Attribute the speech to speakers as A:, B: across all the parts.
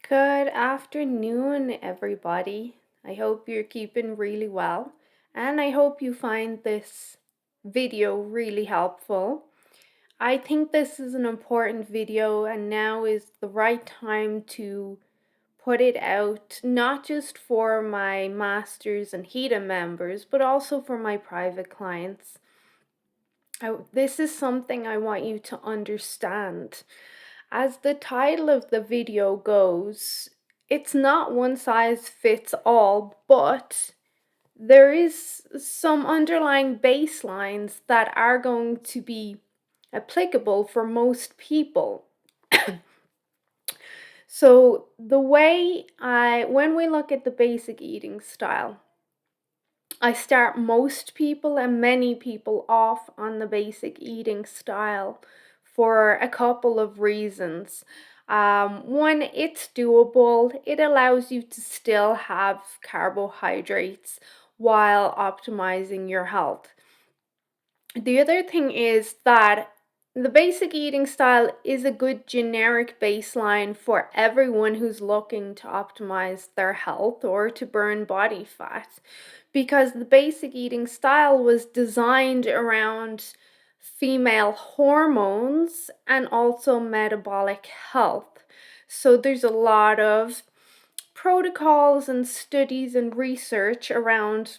A: Good afternoon, everybody. I hope you're keeping really well, and I hope you find this video really helpful. I think this is an important video, and now is the right time to put it out, not just for my Masters and HEDA members, but also for my private clients. This is something I want you to understand. As the title of the video goes, it's not one size fits all, but there is some underlying baselines that are going to be applicable for most people. So when we look at the basic eating style, I start most people and many people off on the basic eating style for a couple of reasons. One, it's doable. It allows you to still have carbohydrates while optimizing your health. The other thing is that the basic eating style is a good generic baseline for everyone who's looking to optimize their health or to burn body fat, because the basic eating style was designed around female hormones and also metabolic health. So there's a lot of protocols and studies and research around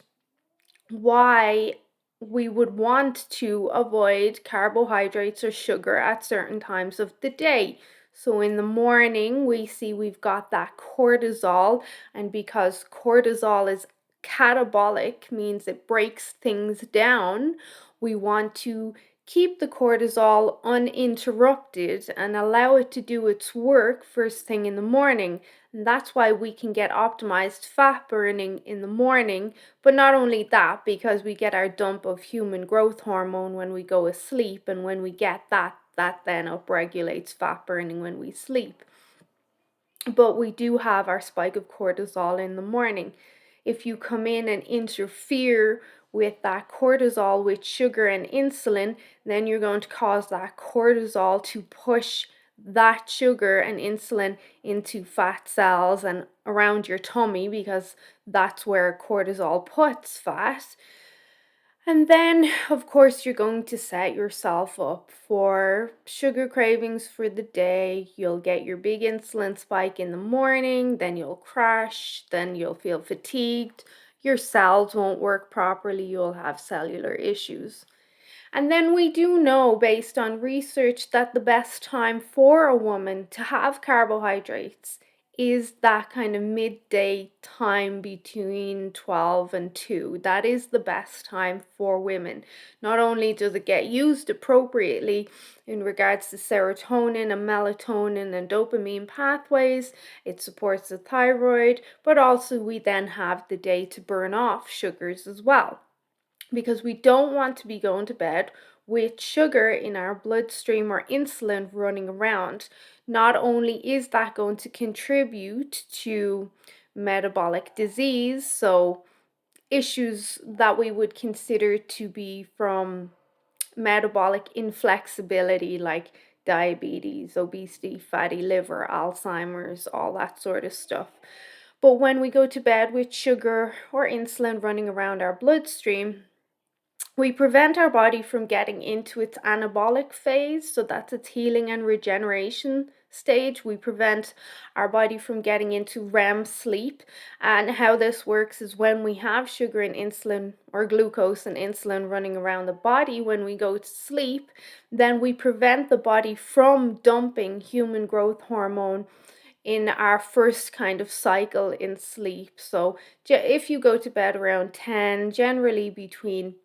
A: why we would want to avoid carbohydrates or sugar at certain times of the day. So in the morning, we see we've got that cortisol, and because cortisol is catabolic, means it breaks things down, we want to keep the cortisol uninterrupted and allow it to do its work first thing in the morning. And that's why we can get optimized fat burning in the morning. But not only that, because we get our dump of human growth hormone when we go asleep, and when we get that, that then upregulates fat burning when we sleep. But we do have our spike of cortisol in the morning. If you come in and interfere with that cortisol with sugar and insulin, then you're going to cause that cortisol to push that sugar and insulin into fat cells and around your tummy, because that's where cortisol puts fat. And then, of course, you're going to set yourself up for sugar cravings for the day. You'll get your big insulin spike in the morning, then you'll crash, then you'll feel fatigued. Your cells won't work properly, you'll have cellular issues. And then we do know, based on research, that the best time for a woman to have carbohydrates is that kind of midday time between 12 and 2. That is the best time for women. Not only does it get used appropriately in regards to serotonin and melatonin and dopamine pathways, it supports the thyroid, but also we then have the day to burn off sugars as well, because we don't want to be going to bed with sugar in our bloodstream or insulin running around. Not only is that going to contribute to metabolic disease, so issues that we would consider to be from metabolic inflexibility, like diabetes, obesity, fatty liver, Alzheimer's, all that sort of stuff. But when we go to bed with sugar or insulin running around our bloodstream, we prevent our body from getting into its anabolic phase, so that's its healing and regeneration stage. We prevent our body from getting into REM sleep. And how this works is, when we have sugar and insulin, or glucose and insulin, running around the body when we go to sleep, then we prevent the body from dumping human growth hormone in our first kind of cycle in sleep. So if you go to bed around 10, generally between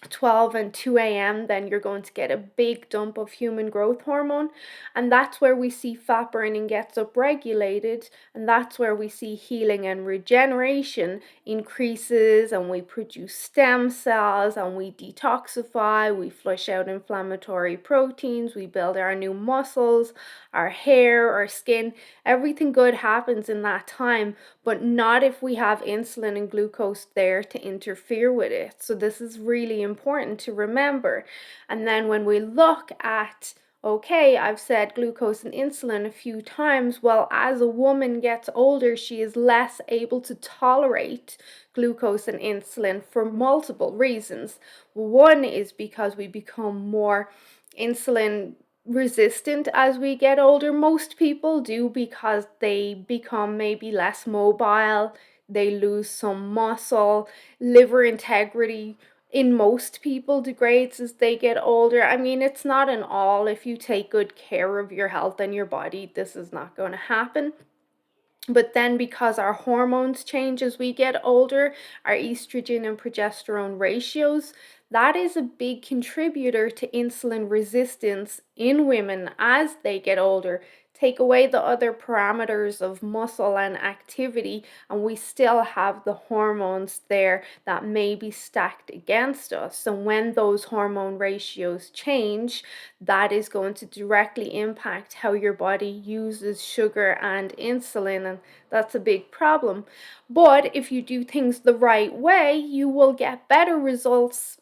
A: 12 and 2 a.m., then you're going to get a big dump of human growth hormone. And that's where we see fat burning gets upregulated. And that's where we see healing and regeneration increases. And we produce stem cells and we detoxify. We flush out inflammatory proteins. We build our new muscles, our hair, our skin. Everything good happens in that time, but not if we have insulin and glucose there to interfere with it. So this is really important to remember. And then when we look at Okay, I've said glucose and insulin a few times. Well, as a woman gets older, she is less able to tolerate glucose and insulin for multiple reasons. One is because we become more insulin resistant as we get older. Most people do because they become maybe less mobile, they lose some muscle, liver integrity in most people degrades as they get older. I mean, it's not in all. If you take good care of your health and your body, this is not going to happen. But then, because our hormones change as we get older, our estrogen and progesterone ratios, that is a big contributor to insulin resistance in women as they get older. Take away the other parameters of muscle and activity, and we still have the hormones there that may be stacked against us. And when those hormone ratios change, that is going to directly impact how your body uses sugar and insulin, and that's a big problem. But if you do things the right way, you will get better results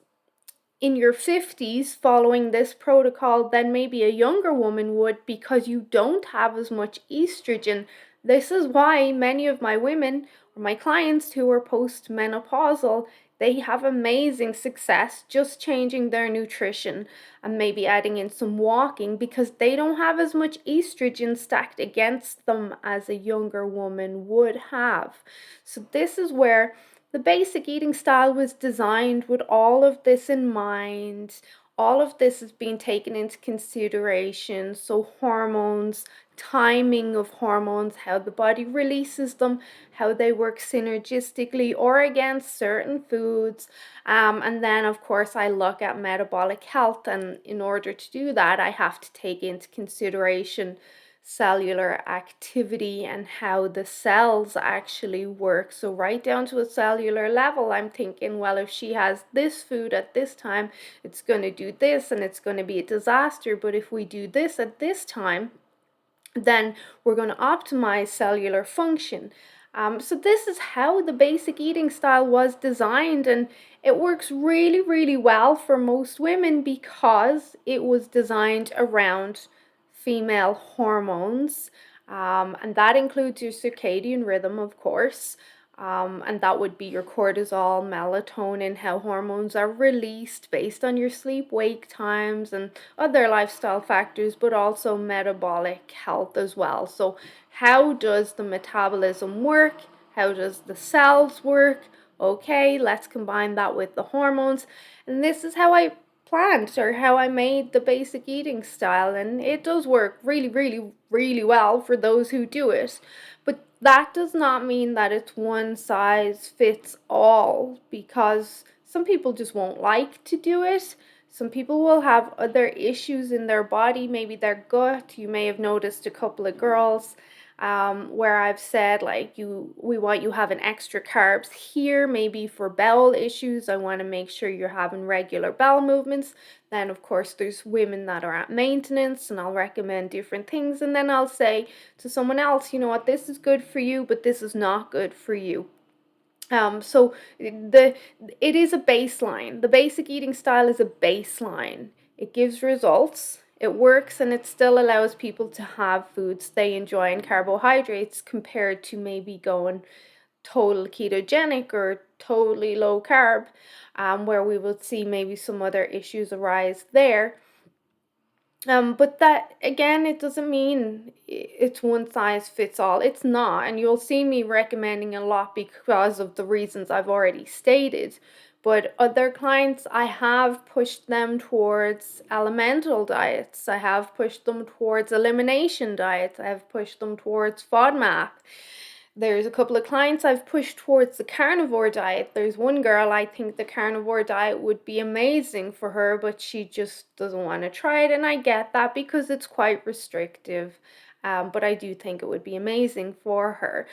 A: in your 50s following this protocol than maybe a younger woman would, because you don't have as much estrogen. This is why many of my women or my clients who are postmenopausal, they have amazing success just changing their nutrition and maybe adding in some walking, because they don't have as much estrogen stacked against them as a younger woman would have. So this is where the basic eating style was designed with all of this in mind. All of this has been taken into consideration. So, hormones, timing of hormones, how the body releases them, how they work synergistically or against certain foods. And then, of course, I look at metabolic health. And in order to do that, I have to take into consideration cellular activity and how the cells actually work. So, right down to a cellular level, I'm thinking, well, if she has this food at this time, it's going to do this and it's going to be a disaster. But if we do this at this time, then we're going to optimize cellular function. So this is how the basic eating style was designed, and it works really, really well for most women because it was designed around female hormones, and that includes your circadian rhythm, of course. And that would be your cortisol, melatonin, how hormones are released based on your sleep wake times and other lifestyle factors, but also metabolic health as well. So, how does the metabolism work? How does the cells work? Okay, let's combine that with the hormones. And this is how I planned, or how I made the basic eating style, and it does work really, really, really well for those who do it. But that does not mean that it's one size fits all, because some people just won't like to do it. Some people will have other issues in their body, maybe their gut. You may have noticed a couple of girls where I've said, like, we want you having extra carbs here, maybe for bowel issues. I want to make sure you're having regular bowel movements. Then, of course, there's women that are at maintenance, and I'll recommend different things. And then I'll say to someone else, you know what, this is good for you, but this is not good for you. So it is a baseline. The basic eating style is a baseline. It gives results, it works, and it still allows people to have foods they enjoy and carbohydrates, compared to maybe going total ketogenic or totally low carb, where we will see maybe some other issues arise there. But that again, it doesn't mean it's one size fits all. It's not, and you'll see me recommending a lot because of the reasons I've already stated. But other clients, I have pushed them towards elemental diets. I have pushed them towards elimination diets. I have pushed them towards FODMAP. There's a couple of clients I've pushed towards the carnivore diet. There's one girl, I think the carnivore diet would be amazing for her, but she just doesn't want to try it. And I get that because it's quite restrictive. But I do think it would be amazing for her.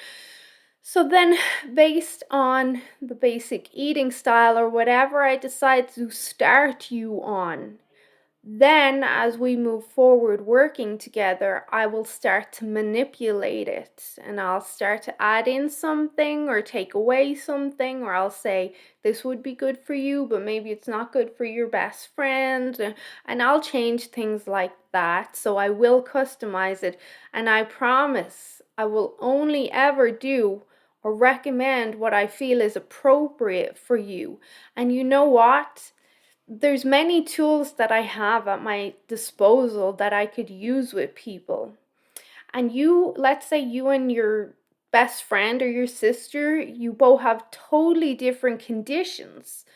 A: So then, based on the basic eating style or whatever I decide to start you on, Then, as we move forward working together, I will start to manipulate it and I'll start to add in something or take away something, or I'll say, this would be good for you, but maybe it's not good for your best friend. And I'll change things like that. So I will customize it. And I promise I will only ever do or recommend what I feel is appropriate for you. And you know what? There's many tools that I have at my disposal that I could use with people. And you, let's say you and your best friend or your sister, you both have totally different conditions.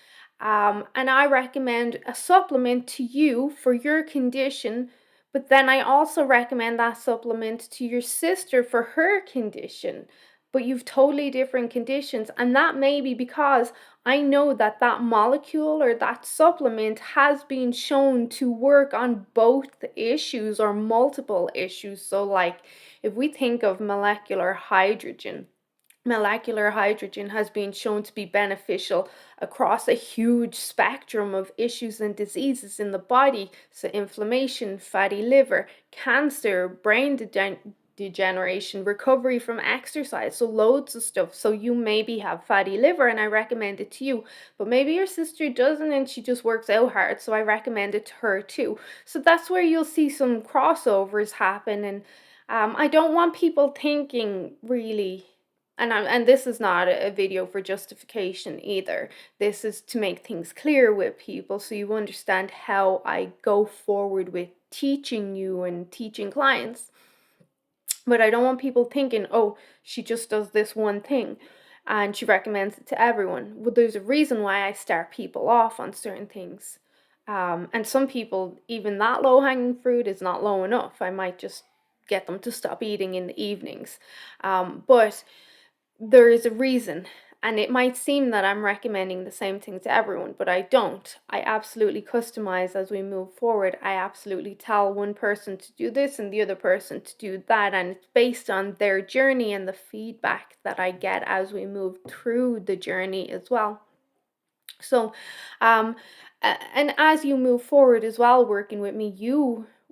A: And I recommend a supplement to you for your condition, but then I also recommend that supplement to your sister for her condition. But you've totally different conditions, and that may be because I know that that molecule or that supplement has been shown to work on both issues or multiple issues. So, like if we think of molecular hydrogen has been shown to be beneficial across a huge spectrum of issues and diseases in the body. So, inflammation, fatty liver, cancer, degeneration, recovery from exercise. So, loads of stuff. So, you maybe have fatty liver, and I recommend it to you, but maybe your sister doesn't and she just works out hard. So, I recommend it to her too. So, that's where you'll see some crossovers happen. And I don't want people thinking really, and this is not a video for justification either. This is to make things clear with people so you understand how I go forward with teaching you and teaching clients. But I don't want people thinking, oh, she just does this one thing and she recommends it to everyone. Well, there's a reason why I start people off on certain things. And some people, even that low hanging fruit is not low enough. I might just get them to stop eating in the evenings. But there is a reason, and it might seem that I'm recommending the same thing to everyone, but I don't. I absolutely customize as we move forward. I absolutely tell one person to do this and the other person to do that, and it's based on their journey and the feedback that I get as we move through the journey as well. So, um, and as you move forward as well, working with me,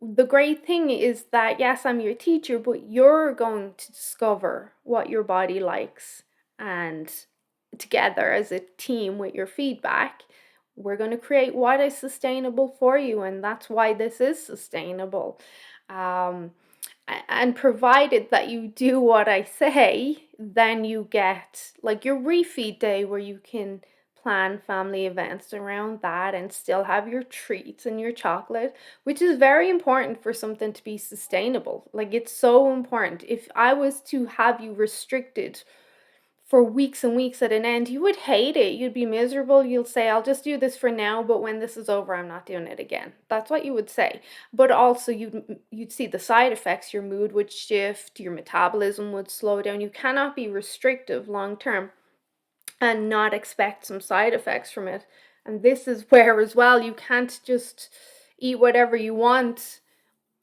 A: the great thing is that yes, I'm your teacher, but you're going to discover what your body likes. And together as a team with your feedback, we're going to create what is sustainable for you. And that's why this is sustainable. Um, and provided that you do what I say, then you get like your refeed day where you can plan family events around that and still have your treats and your chocolate, which is very important for something to be sustainable. Like it's so important. If I was to have you restricted for weeks and weeks at an end, you would hate it. You'd be miserable. You'll say, I'll just do this for now, but when this is over, I'm not doing it again. That's what you would say. But also you'd see the side effects. Your mood would shift, your metabolism would slow down. You cannot be restrictive long term and not expect some side effects from it. And this is where as well you can't just eat whatever you want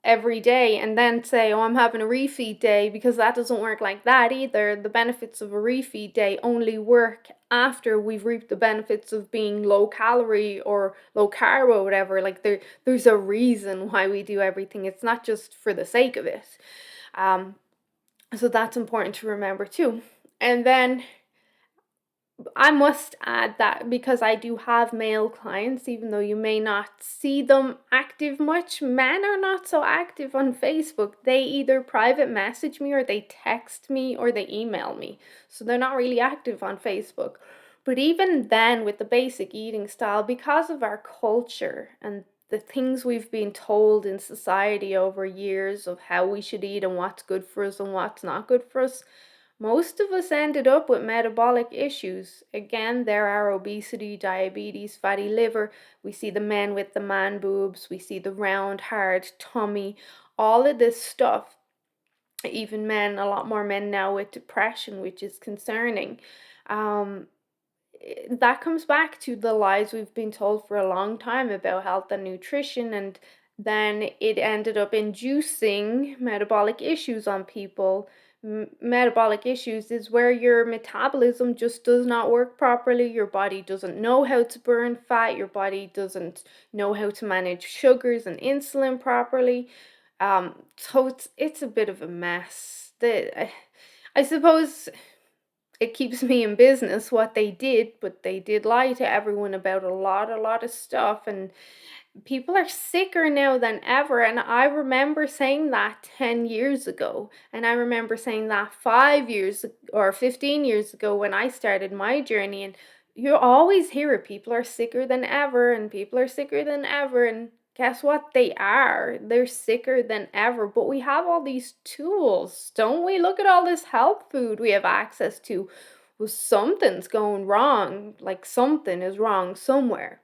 A: every day and then say, oh, I'm having a refeed day, because that doesn't work like that either. The benefits of a refeed day only work after we've reaped the benefits of being low calorie or low carb or whatever. Like there's a reason why we do everything. It's not just for the sake of it. So that's important to remember too. And then I must add that because I do have male clients, even though you may not see them active much, men are not so active on Facebook. They either private message me or they text me or they email me. So they're not really active on Facebook. But even then, with the basic eating style, because of our culture and the things we've been told in society over years of how we should eat and what's good for us and what's not good for us, most of us ended up with metabolic issues. Again, there are obesity, diabetes, fatty liver. We see the men with the man boobs. We see the round, hard tummy. All of this stuff. Even men, a lot more men now with depression, which is concerning. Um, that comes back to the lies we've been told for a long time about health and nutrition, and then it ended up inducing metabolic issues on people, metabolic issues is where your metabolism just does not work properly. Your body doesn't know how to burn fat. Your body doesn't know how to manage sugars and insulin properly. So it's a bit of a mess. I suppose it keeps me in business what they did, but they did lie to everyone about a lot of stuff, and people are sicker now than ever. And I remember saying that 10 years ago, and I remember saying that 5 years or 15 years ago when I started my journey. And you always hear it, people are sicker than ever, and people are sicker than ever. And guess what? They're sicker than ever. But we have all these tools, don't we? Look at all this health food we have access to. Well, something's going wrong, like something is wrong somewhere.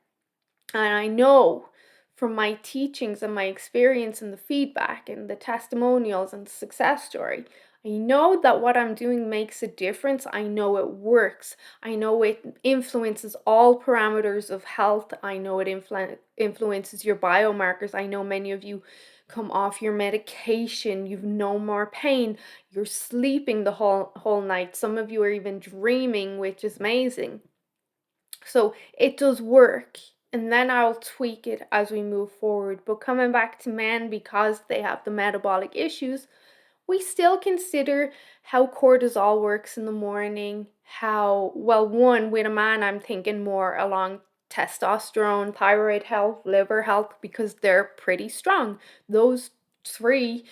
A: And I know from my teachings and my experience and the feedback and the testimonials and success story, I know that what I'm doing makes a difference. I know it works. I know it influences all parameters of health. I know it influences your biomarkers. I know many of you come off your medication, you've no more pain, you're sleeping the whole night. Some of you are even dreaming, which is amazing. So it does work. And then I'll tweak it as we move forward. But coming back to men, because they have the metabolic issues, we still consider how cortisol works in the morning. Well, one, with a man, I'm thinking more along testosterone, thyroid health, liver health, because they're pretty strong. Those three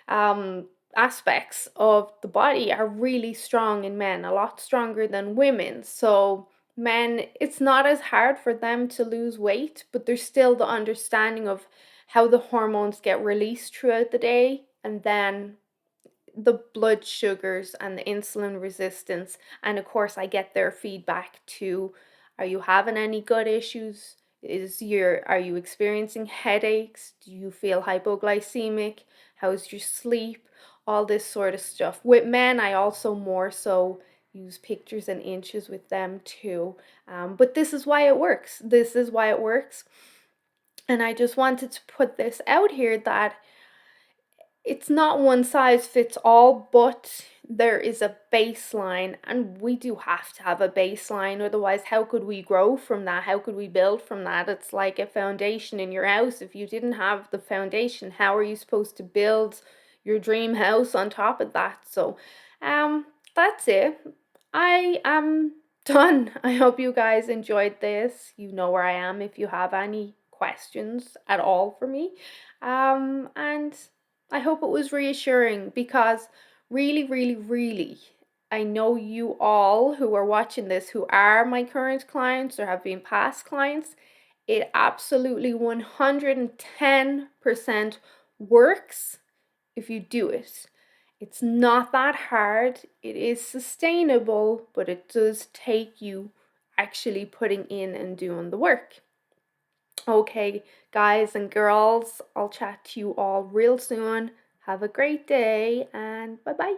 A: um, aspects of the body are really strong in men, a lot stronger than women. So, men, it's not as hard for them to lose weight, but there's still the understanding of how the hormones get released throughout the day, and then the blood sugars and the insulin resistance. And of course, I get their feedback too. Are you having any gut issues? Are you experiencing headaches? Do you feel hypoglycemic? How's your sleep? All this sort of stuff. With men, I also more so use pictures and inches with them too. But this is why it works. This is why it works. And I just wanted to put this out here that it's not one size fits all, but there is a baseline, and we do have to have a baseline. Otherwise, how could we grow from that? How could we build from that? It's like a foundation in your house. If you didn't have the foundation, how are you supposed to build your dream house on top of that? So, um, that's it. I am done. I hope you guys enjoyed this. You know where I am if you have any questions at all for me. And I hope it was reassuring, because really, really, really, I know you all who are watching this, who are my current clients or have been past clients, it absolutely 110% works if you do it. It's not that hard, it is sustainable, but it does take you actually putting in and doing the work. Okay, guys and girls, I'll chat to you all real soon. Have a great day, and bye bye.